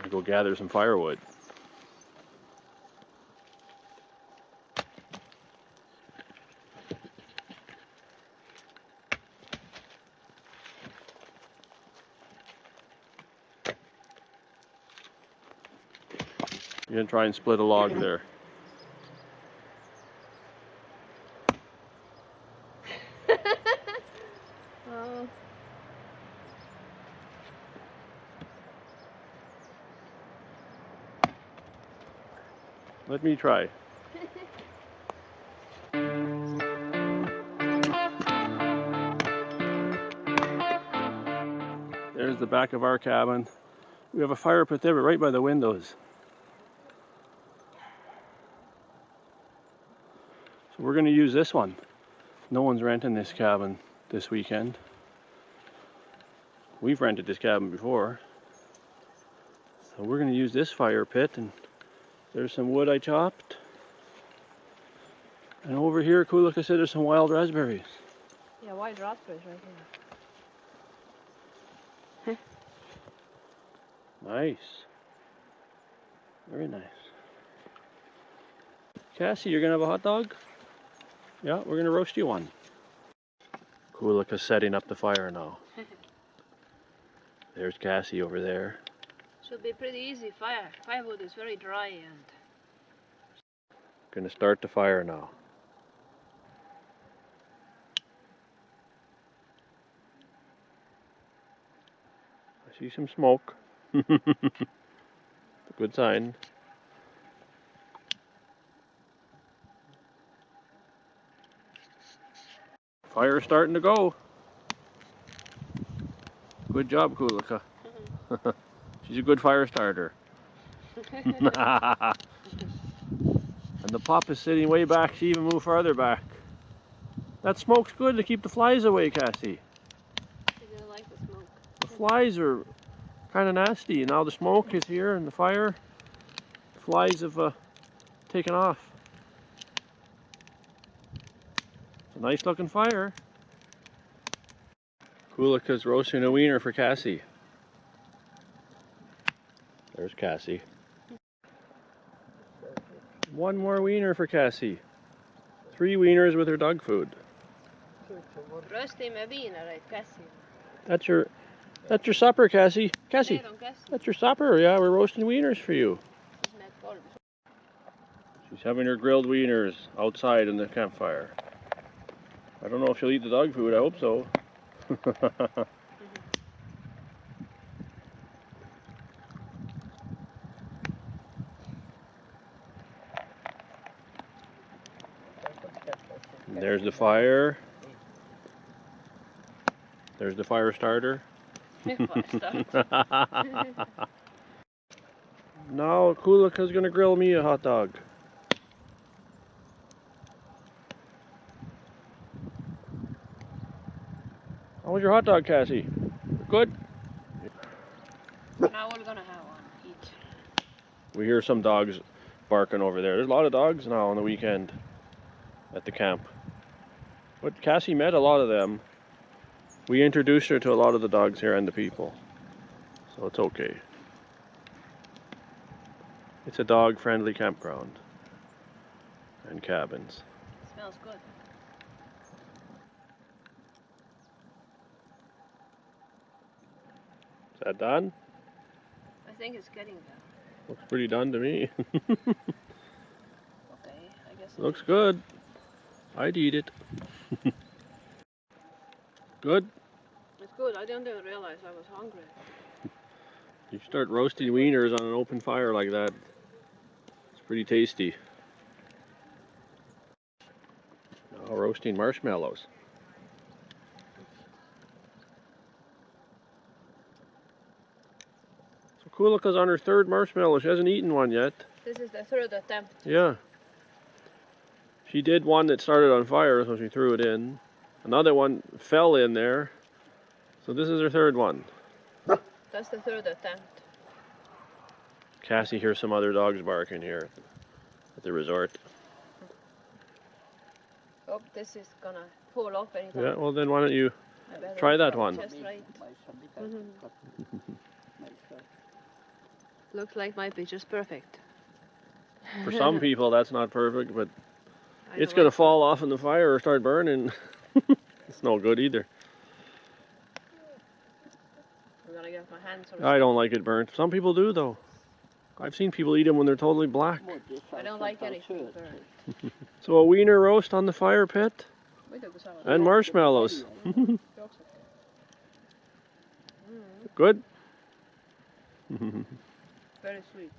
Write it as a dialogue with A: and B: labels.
A: to go gather some firewood. You're gonna try and split a log there.
B: Oh.
A: Let me try. There's the back of our cabin. We have a fire pit there, but right by the windows. So we're going to use this one. No one's renting this cabin this weekend. We've rented this cabin before. So we're going to use this fire pit, and there's some wood I chopped. And over here, cool, like I said, there's some wild raspberries.
B: Yeah, wild raspberries right here.
A: Nice. Very nice. Cassie, you're going to have a hot dog? Yeah, we're going to roast you one. Kulika's setting up the fire now. There's Cassie over there.
B: Should be pretty easy fire. Firewood is very dry and...
A: Gonna start the fire now. I see some smoke. Good sign. Fire's starting to go. Good job, Kulika. She's a good fire starter. And the pop is sitting way back. She even moved farther back. That smoke's good to keep the flies away, Cassie.
B: She didn't like the smoke.
A: The flies are kind of nasty. Now the smoke is here and the fire. The flies have taken off. It's a nice looking fire. Kulika's roasting a wiener for Cassie. There's Cassie. One more wiener for Cassie. 3 wieners with her dog food.
B: Roasting a wiener, right, Cassie?
A: That's your supper, Cassie. Cassie,
B: Cassie.
A: that's your supper. Yeah, we're roasting wieners for you. She's having her grilled wieners outside in the campfire. I don't know if she'll eat the dog food. I hope so. There's the fire. There's the fire starter. Now Kulika's gonna grill me a hot dog. How was your hot dog, Cassie? Good?
B: Now we're gonna have one each.
A: We hear some dogs barking over there. There's a lot of dogs now on the weekend at the camp. But Cassie met a lot of them. We introduced her to a lot of the dogs here and the people. So it's okay. It's a dog-friendly campground and cabins.
B: It smells good.
A: Is that done?
B: I think it's getting there.
A: Looks pretty done to me.
B: Okay, I guess.
A: Looks good. I'd eat it. Good?
B: It's good. I didn't even realize I was hungry.
A: You start roasting wieners on an open fire like that. It's pretty tasty. Now roasting marshmallows. So Kulika's on her 3rd marshmallow. She hasn't eaten one yet.
B: This is the 3rd attempt.
A: Yeah. She did one that started on fire, so she threw it in. Another one fell in there. So this is her 3rd one.
B: That's the 3rd attempt.
A: Cassie hears some other dogs barking here at the resort.
B: Oh, this is gonna fall off anytime.
A: Yeah, well then why don't you
B: I better
A: try that one?
B: just right. Looks like might be just perfect.
A: For some people, that's not perfect, but
B: I
A: it's
B: know
A: gonna
B: it.
A: fall off in the fire or start burning. It's no good either.
B: I'm gonna get my hands on
A: I don't like it burnt. Some people do though. I've seen people eat them when they're totally black.
B: I don't like anything burnt.
A: So a wiener roast on the fire pit
B: We took this out.
A: and marshmallows. Good.
B: Very sweet.